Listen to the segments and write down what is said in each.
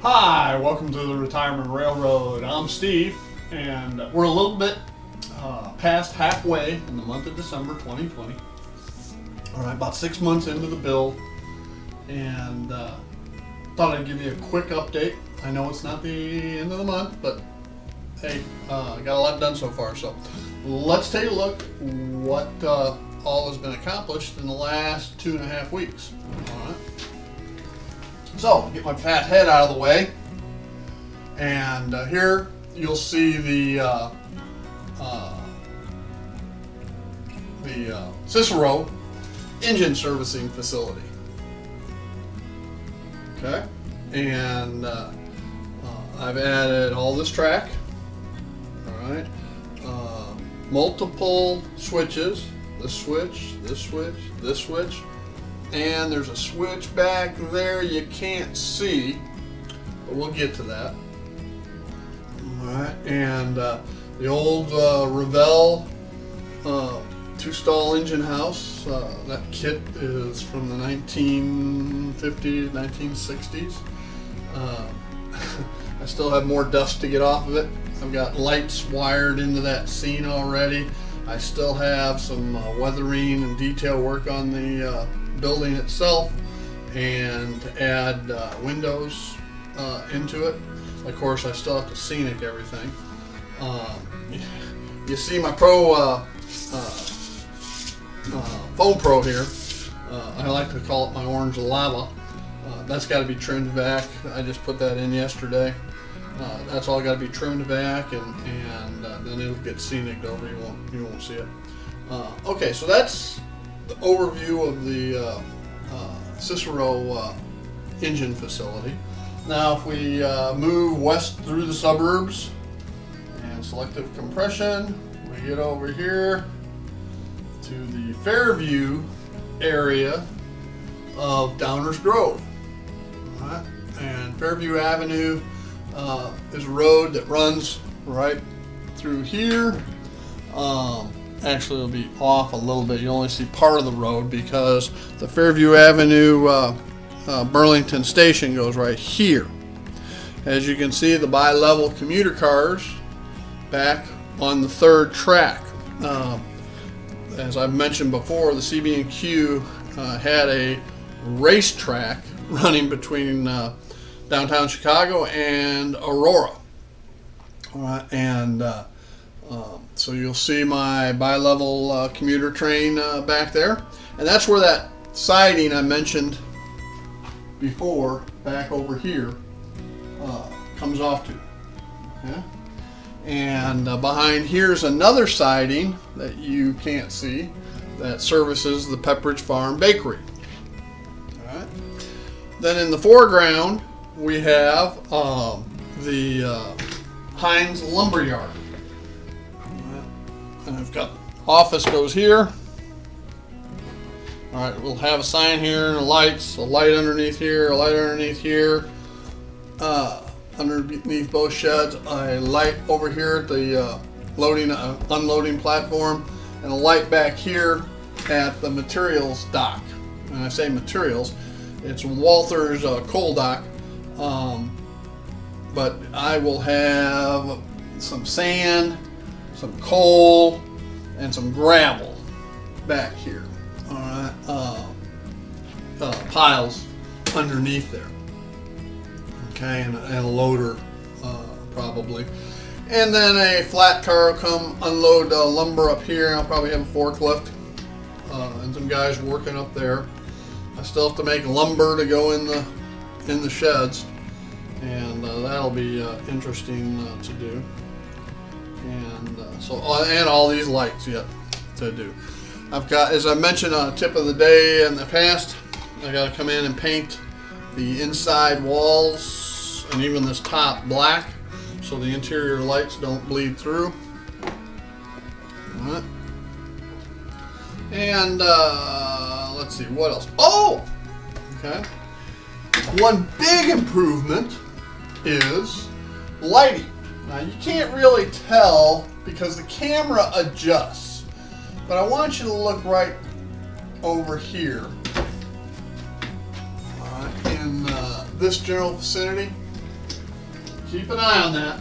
Hi, welcome to the Retirement Railroad. I'm Steve, and we're a little bit past halfway in the month of December 2020. All right, about 6 months into the build, and thought I'd give you a quick update. I know it's not the end of the month, but hey, got a lot done so far. So let's take a look what all has been accomplished in the last 2.5 weeks. All right. So, get my fat head out of the way, and here you'll see the Cicero engine servicing facility. Okay, and I've added all this track. All right, multiple switches. This switch, this switch, this switch. And there's a switch back there you can't see, but we'll get to that. Alright, and the old Revell 2-stall engine house, that kit is from the 1950s, 1960s. I still have more dust to get off of it. I've got lights wired into that scene already. I still have some weathering and detail work on the building itself, and to add windows into it. Of course, I still have to scenic everything. You see my Pro Foam Pro here. I like to call it my orange lava. That's got to be trimmed back. I just put that in yesterday. That's all got to be trimmed back, and then it'll get scenic over. You won't see it. Okay, so that's the overview of the Cicero engine facility. Now if we move west through the suburbs and selective compression, we get over here to the Fairview area of Downers Grove. All right. And Fairview Avenue is a road that runs right through here. Actually, it'll be off a little bit. You only see part of the road because the Fairview Avenue Burlington Station goes right here. As you can see, the bi-level commuter cars back on the third track. As I've mentioned before, the CB&Q had a racetrack running between downtown Chicago and Aurora. All right, and so you'll see my bi-level commuter train back there, and that's where that siding I mentioned before, back over here, comes off to. Okay? And behind here's another siding that you can't see that services the Pepperidge Farm Bakery. All right. Then in the foreground we have the Heinz Lumberyard. And I've got office goes here. All right, we'll have a sign here and lights, a light underneath here, a light underneath here. Underneath both sheds, a light over here at the unloading platform, and a light back here at the materials dock. And I say materials, it's Walther's coal dock, but I will have some sand, some coal, and some gravel back here. All right, piles underneath there. Okay, and a loader probably, and then a flat car will come unload lumber up here. I'll probably have a forklift and some guys working up there. I still have to make lumber to go in the sheds, and that'll be interesting to do. And and all these lights yet to do. I've got, as I mentioned on a tip of the day in the past, I got to come in and paint the inside walls and even this top black so the interior lights don't bleed through. All right. And let's see what else. Oh, okay. One big improvement is lighting. Now you can't really tell because the camera adjusts, but I want you to look right over here in this general vicinity. keep an eye on that.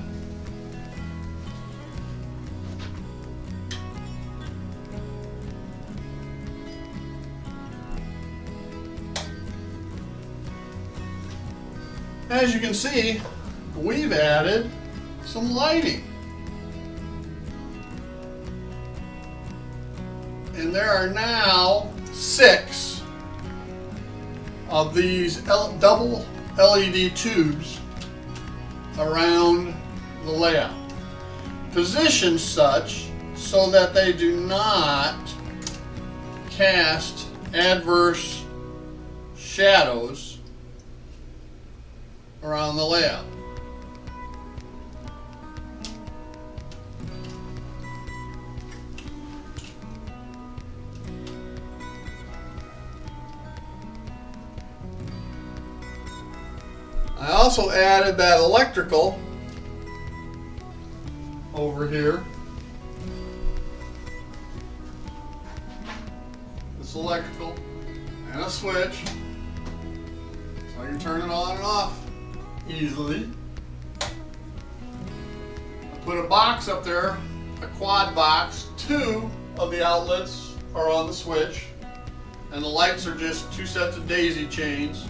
As you can see, we've added some lighting. And there are now 6 of these double LED tubes around the layout, positioned such so that they do not cast adverse shadows around the layout. I also added that electrical over here. This electrical and a switch, so I can turn it on and off easily. I put a box up there, a quad box. 2 of the outlets are on the switch, and the lights are just 2 sets of daisy chains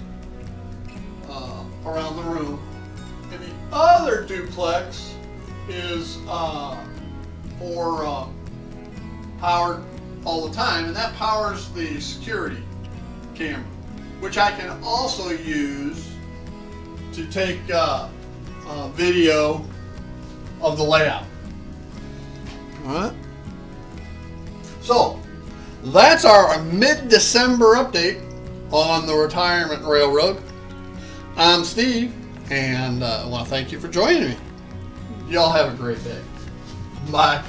around the room. And the other duplex is for powered all the time, and that powers the security camera, which I can also use to take video of the layout. Alright, so that's our mid-December update on the Retirement Railroad. I'm Steve, and I want to thank you for joining me. Y'all have a great day. Bye.